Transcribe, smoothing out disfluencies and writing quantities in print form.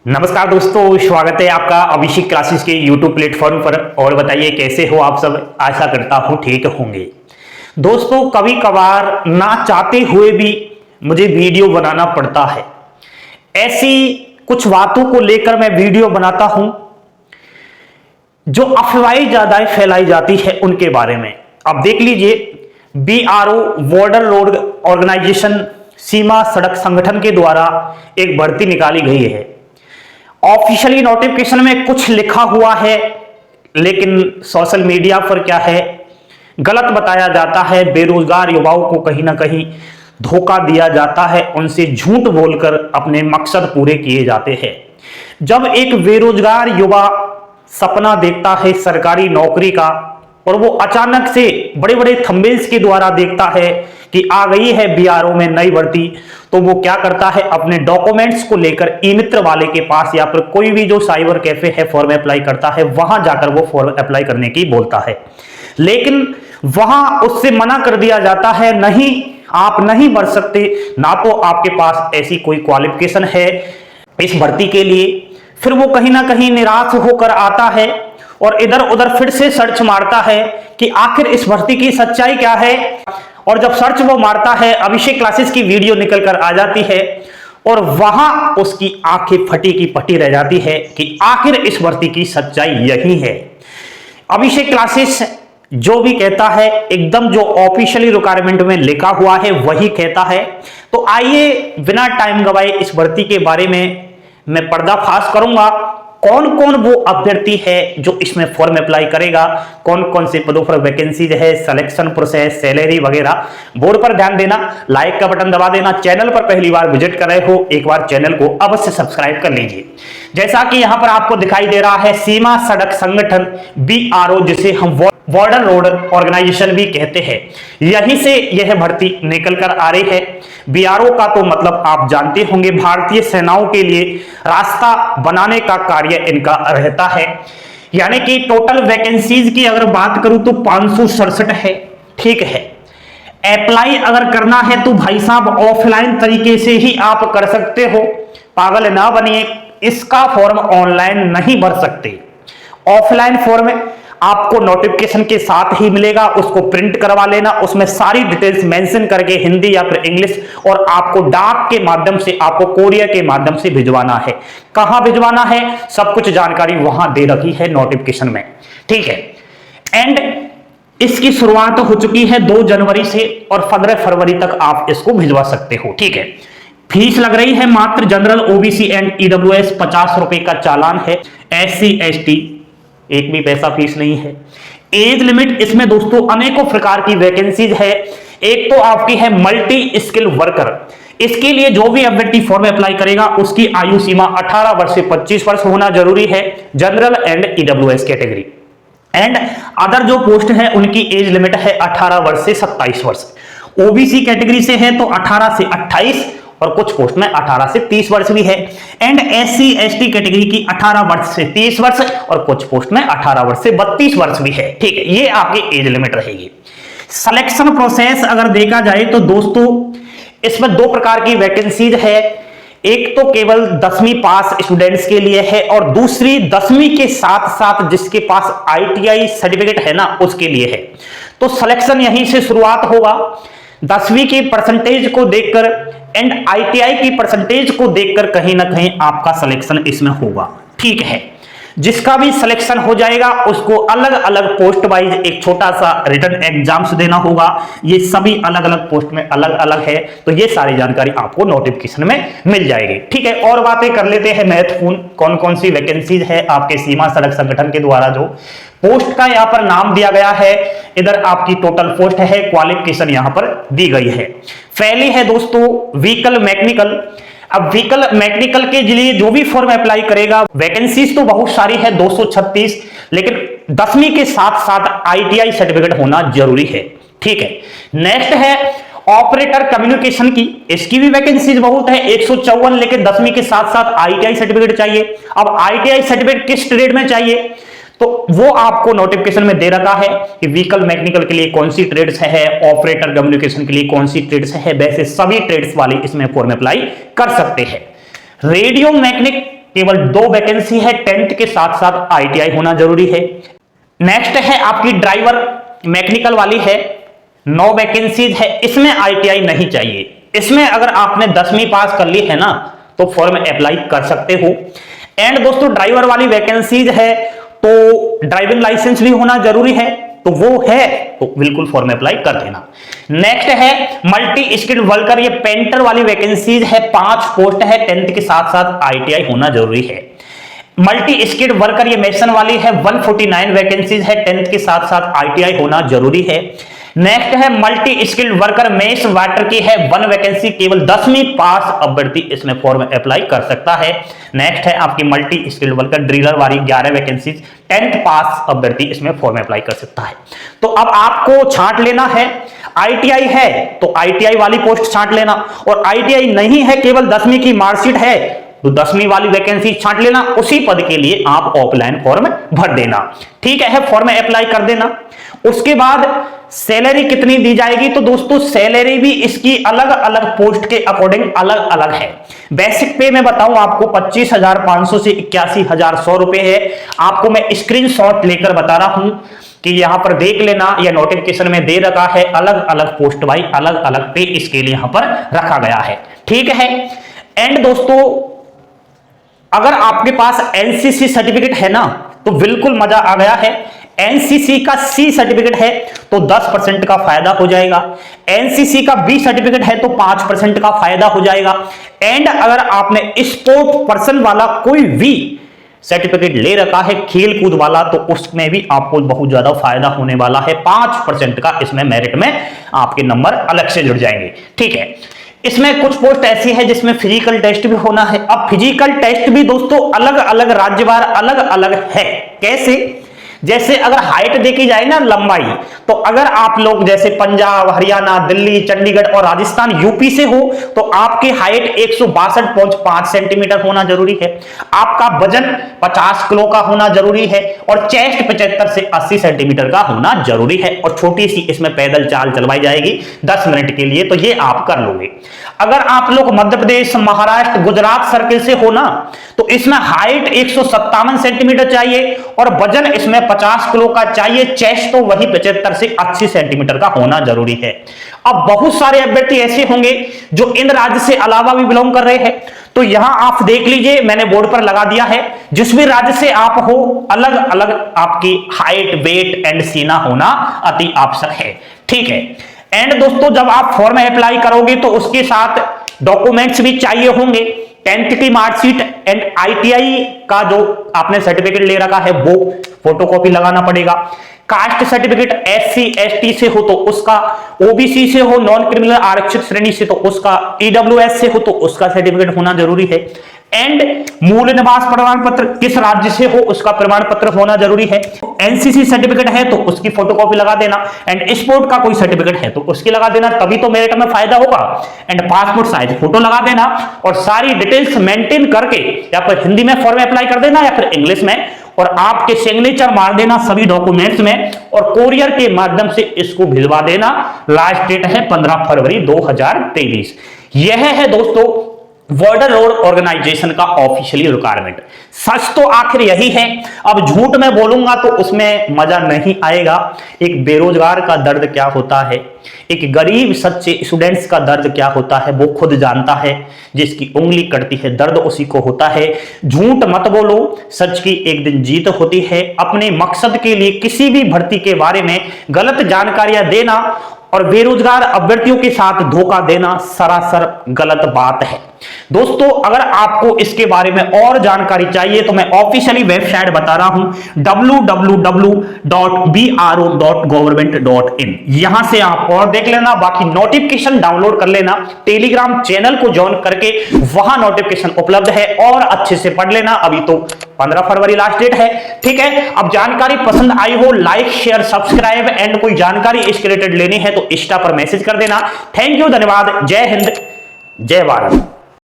नमस्कार दोस्तों, स्वागत है आपका अभिषेक क्लासेस के YouTube प्लेटफॉर्म पर। और बताइए कैसे हो आप सब। आशा करता हूं ठीक होंगे। दोस्तों, कभी कभार ना चाहते हुए भी मुझे वीडियो बनाना पड़ता है। ऐसी कुछ बातों को लेकर मैं वीडियो बनाता हूं जो अफवाहें ज्यादा फैलाई जाती है उनके बारे में। अब देख लीजिए, BRO बॉर्डर रोड ऑर्गेनाइजेशन सीमा सड़क संगठन के द्वारा एक भर्ती निकाली गई है। ऑफिशियली नोटिफिकेशन में कुछ लिखा हुआ है, लेकिन सोशल मीडिया पर क्या है, गलत बताया जाता है। बेरोजगार युवाओं को कहीं ना कहीं धोखा दिया जाता है, उनसे झूठ बोलकर अपने मकसद पूरे किए जाते हैं। जब एक बेरोजगार युवा सपना देखता है सरकारी नौकरी का, और वो अचानक से बड़े बड़े थंबनेल्स के द्वारा देखता है कि आ गई है BRO में नई भर्ती, तो वो क्या करता है, अपने डॉक्यूमेंट्स को लेकर ई मित्र वाले के पास या फिर कोई भी जो साइबर कैफे है फॉर्म अप्लाई करता है, वहां जाकर वो फॉर्म अप्लाई करने की बोलता है। लेकिन वहां उससे मना कर दिया जाता है, नहीं आप नहीं भर सकते, ना तो आपके पास ऐसी कोई क्वालिफिकेशन है इस भर्ती के लिए। फिर वो कहीं ना कहीं निराश होकर आता है और इधर उधर फिर से सर्च मारता है कि आखिर इस भर्ती की सच्चाई क्या है। और जब सर्च वो मारता है, अभिषेक क्लासेस की वीडियो निकल कर आ जाती है और वहां उसकी आंखें फटी की फटी रह जाती है कि आखिर इस भर्ती की सच्चाई यही है। अभिषेक क्लासेस जो भी कहता है, एकदम जो ऑफिशियली रिक्वायरमेंट में लिखा हुआ है वही कहता है। तो आइए बिना टाइम गवाए इस भर्ती के बारे में मैं पर्दाफाश करूंगा। कौन कौन वो अभ्यर्थी है जो इसमें फॉर्म अप्लाई करेगा, कौन कौन से पदों पर वैकेंसीज है, सिलेक्शन प्रोसेस, सैलरी वगैरह। बोर्ड पर ध्यान देना, लाइक का बटन दबा देना। चैनल पर पहली बार विजिट कर रहे हो, एक बार चैनल को अवश्य सब्सक्राइब कर लीजिए। जैसा कि यहां पर आपको दिखाई दे रहा है, सीमा सड़क संगठन BRO, जिसे हम बॉर्डर रोड ऑर्गेनाइजेशन भी कहते हैं, यहीं से यह भर्ती निकल कर आ रही है। BRO का तो मतलब आप जानते होंगे, भारतीय सेनाओं के लिए रास्ता बनाने का कार्य इनका रहता है। यानी कि टोटल वैकेंसीज की अगर बात करूं तो 567 है। ठीक है, अप्लाई अगर करना है तो भाई साहब ऑफलाइन तरीके से ही आप कर सकते हो, पागल ना बनिए। इसका फॉर्म ऑनलाइन नहीं भर सकते। ऑफलाइन फॉर्म आपको नोटिफिकेशन के साथ ही मिलेगा, उसको प्रिंट करवा लेना, उसमें सारी डिटेल्स मेंशन करके हिंदी या फिर इंग्लिश, और आपको डाक के माध्यम से, आपको कोरियर के माध्यम से भिजवाना है। कहां भिजवाना है, सब कुछ जानकारी वहां दे रखी है नोटिफिकेशन में। ठीक है, एंड इसकी शुरुआत हो चुकी है 2 जनवरी से, और 15 फरवरी तक आप इसको भिजवा सकते हो। ठीक है, फीस लग रही है मात्र जनरल, OBC एंड EWS 50 रुपए का चालान है। SC ST एक भी पैसा फीस नहीं है। एज लिमिट इसमें दोस्तों अनेकों प्रकार की वैकेंसीज है। एक तो आपकी है मल्टी स्किल वर्कर। इसके लिए जो भी अभ्यर्थी फॉर्म अप्लाई करेगा उसकी आयु सीमा 18 वर्ष से 25 वर्ष होना जरूरी है, general and EWS category. And other जो पोस्ट है उनकी एज लिमिट है 18 वर्ष से 27 वर्ष। OBC कैटेगरी से है तो 18 से 28, और कुछ पोस्ट में 18 से 30 वर्ष भी है। एंड SC ST कैटेगरी की 18 वर्ष से 30 वर्ष, और कुछ पोस्ट में 18 वर्ष से 32 वर्ष भी है। ठीक है, ये आपकी एज लिमिट रहेगी। सिलेक्शन प्रोसेस अगर देखा जाए तो दोस्तों इसमें 2 प्रकार की वैकेंसीज है। एक तो केवल 10वीं पास स्टूडेंट्स के लिए है, और दूसरी 10वीं के साथ साथ जिसके पास ITI सर्टिफिकेट है ना, उसके लिए है। तो सिलेक्शन यहीं से शुरुआत होगा, 10वीं की परसेंटेज को देखकर एंड ITI की परसेंटेज को देखकर कहीं ना कहीं आपका सिलेक्शन इसमें होगा। ठीक है, जिसका भी सिलेक्शन हो जाएगा उसको अलग अलग पोस्ट वाइज एक छोटा सा रिटन एग्जाम्स देना होगा। ये सभी अलग अलग पोस्ट में अलग अलग है, तो ये सारी जानकारी आपको नोटिफिकेशन में मिल जाएगी। ठीक है, और बातें कर लेते हैं महत्वपूर्ण, कौन कौन सी वैकेंसीज है आपके सीमा सड़क संगठन के द्वारा। जो पोस्ट का यहाँ पर नाम दिया गया है, इधर आपकी टोटल पोस्ट है, क्वालिफिकेशन यहाँ पर दी गई है। पहली है दोस्तों व्हीकल मैकेनिकल। अब व्हीकल मैकेनिकल के लिए जो भी फॉर्म अप्लाई करेगा, वैकेंसीज तो बहुत सारी है 236, लेकिन 10वीं के साथ साथ ITI सर्टिफिकेट होना जरूरी है। ठीक है, नेक्स्ट है ऑपरेटर कम्युनिकेशन की। इसकी भी वैकेंसीज बहुत है 154, लेकिन 10वीं के साथ साथ ITI सर्टिफिकेट चाहिए। अब ITI सर्टिफिकेट किस ट्रेड में चाहिए, तो वो आपको नोटिफिकेशन में दे रखा है कि व्हीकल मैकेनिकल के लिए कौन सी ट्रेड्स है, ऑपरेटर कम्युनिकेशन के लिए कौन सी ट्रेड्स है। वैसे सभी ट्रेड्स वाले इसमें फॉर्म अप्लाई कर सकते हैं। रेडियो मैकेनिक केवल 2 वैकेंसी है, 10th के साथ साथ ITI होना जरूरी है। नेक्स्ट है आपकी ड्राइवर मैकेनिकल वाली है, 9 वैकेंसीज है, इसमें ITI नहीं चाहिए। इसमें अगर आपने 10वीं पास कर ली है ना तो फॉर्म अप्लाई कर सकते हो। एंड दोस्तों ड्राइवर वाली वैकेंसीज है तो ड्राइविंग लाइसेंस भी होना जरूरी है, तो वो है तो बिल्कुल फॉर्म अप्लाई कर देना। नेक्स्ट है मल्टी स्किल्ड वर्कर, ये पेंटर वाली वैकेंसीज है, 5 पोस्ट है, 10th के साथ साथ ITI होना जरूरी है। मल्टी स्किल्ड वर्कर ये मेसन वाली है, 149 वैकेंसीज है, 10th के साथ साथ ITI होना जरूरी है। नेक्स्ट है multi skilled worker mess water की है, 1 वैकेंसी, केवल 10वीं पास अभ्यर्थी इसमें फॉर्म अप्लाई कर सकता है। नेक्स्ट है आपकी मल्टी स्किल्ड वर्कर ड्रिलर वाली 11 वैकेंसीज, 10th पास अभ्यर्थी इसमें फॉर्म अप्लाई कर सकता है। तो अब आपको छांट लेना है, ITI है तो ITI वाली पोस्ट छांट लेना, और ITI नहीं है केवल 10वीं की मार्कशीट है तो 10वीं वाली वैकेंसी छांट लेना। उसी पद के लिए आप ऑफलाइन फॉर्म भर देना, ठीक है, फॉर्म अप्लाई कर देना। उसके बाद सैलरी कितनी दी जाएगी, तो दोस्तों सैलरी भी इसकी अलग अलग पोस्ट के अकॉर्डिंग अलग अलग है। बेसिक पे मैं बताऊं आपको 25,500 से 81,100 रुपए है। आपको मैं स्क्रीनशॉट लेकर बता रहा हूं कि यहां पर देख लेना, या नोटिफिकेशन में दे रखा है, अलग अलग पोस्ट वाइज अलग अलग पे स्केल यहां पर रखा गया है, ठीक है। एंड दोस्तों अगर आपके पास NCC सर्टिफिकेट है ना तो बिल्कुल मजा आ गया है। NCC का C सर्टिफिकेट है तो 10% का फायदा हो जाएगा, NCC का B सर्टिफिकेट है तो 5% का फायदा हो जाएगा। एंड अगर आपने स्पोर्ट पर्सन वाला कोई भी सर्टिफिकेट ले रखा है खेल कूद वाला तो उसमें भी आपको बहुत ज्यादा फायदा होने वाला है, 5% का इसमें मेरिट में आपके नंबर अलग से जुड़ जाएंगे, ठीक है। इसमें कुछ पोस्ट ऐसी है जिसमें फिजिकल टेस्ट भी होना है। अब फिजिकल टेस्ट भी दोस्तों अलग अलग राज्यवार अलग अलग है। कैसे? जैसे अगर हाइट देखी जाए ना, लंबाई, तो अगर आप लोग जैसे पंजाब, हरियाणा, दिल्ली, चंडीगढ़ और राजस्थान, यूपी से हो तो आपकी हाइट 162.5 सेंटीमीटर होना जरूरी है। आपका वजन 50 किलो का होना जरूरी है और चेस्ट 75 से 80 सेंटीमीटर का होना जरूरी है। और छोटी सी इसमें पैदल चाल चलवाई जाएगी 10 मिनट के लिए, तो ये आप कर लोगे। अगर आप लोग मध्य प्रदेश, महाराष्ट्र, गुजरात सर्किल से हो ना तो इसमें हाइट 157 सेंटीमीटर चाहिए और वजन इसमें 50 किलो का चाहिए। चेस्ट तो वही 75 से 80 सेंटीमीटर का होना जरूरी है। अब बहुत सारे अभ्यर्थी ऐसे होंगे जो इन राज्य से अलावा भी बिलोंग कर रहे हैं, तो यहां आप देख लीजिए, मैंने बोर्ड पर लगा दिया है, जिस भी राज्य से आप हो अलग अलग आपकी हाइट, वेट एंड सीना होना अति आवश्यक है, ठीक है। एंड दोस्तों जब आप फॉर्म अप्लाई करोगे तो उसके साथ डॉक्यूमेंट्स भी चाहिए होंगे, 10th की मार्कशीट एंड ITI का जो आपने सर्टिफिकेट ले रखा है वो फोटोकॉपी लगाना पड़ेगा। कास्ट सर्टिफिकेट SC ST से हो तो उसका, OBC से हो, नॉन क्रिमिनल आरक्षित श्रेणी से तो उसका, EWS से हो तो उसका सर्टिफिकेट होना जरूरी है। एंड मूल निवास प्रमाण पत्र किस राज्य से हो उसका प्रमाण पत्र होना जरूरी है। NCC सर्टिफिकेट है तो उसकी फोटोकॉपी लगा देना। एंड स्पोर्ट का कोई सर्टिफिकेट है तो उसकी लगा देना, तभी तो मेरिट में फायदा होगा। एंड पासपोर्ट साइज फोटो लगा देना और सारी डिटेल्स मेंटेन करके या फिर हिंदी में फॉर्म अप्लाई कर देना या फिर इंग्लिश में, और आपके सिग्नेचर मार देना सभी डॉक्यूमेंट्स में और कोरियर के माध्यम से इसको भिजवा देना। लास्ट डेट है 15 फरवरी 2023। यह है दोस्तों बॉर्डर रोड ऑर्गेनाइजेशन का ऑफिशियली रिक्वायरमेंट। सच तो आखिर यही है, अब झूठ में बोलूंगा तो उसमें मजा नहीं आएगा। एक बेरोजगार का दर्द क्या होता है, एक गरीब सच्चे स्टूडेंट्स का दर्द क्या होता है वो खुद जानता है। जिसकी उंगली कटती है दर्द उसी को होता है। झूठ मत बोलो, सच की एक दिन जीत होती है। अपने मकसद के लिए किसी भी भर्ती के बारे में गलत जानकारियां देना और बेरोजगार अभ्यर्थियों के साथ धोखा देना सरासर गलत बात है। दोस्तों अगर आपको इसके बारे में और जानकारी चाहिए तो मैं ऑफिशियली वेबसाइट बता रहा हूं www.bro.government.in, यहां से आप और देख लेना। बाकी नोटिफिकेशन डाउनलोड कर लेना, टेलीग्राम चैनल को ज्वाइन करके वहां नोटिफिकेशन उपलब्ध है और अच्छे से पढ़ लेना। अभी तो 15 फरवरी लास्ट डेट है, ठीक है। अब जानकारी पसंद आई हो लाइक शेयर सब्सक्राइब एंड कोई जानकारी इसके रिलेटेड लेनी है तो इंस्टा पर मैसेज कर देना। थैंक यू, धन्यवाद, जय हिंद, जय भारत।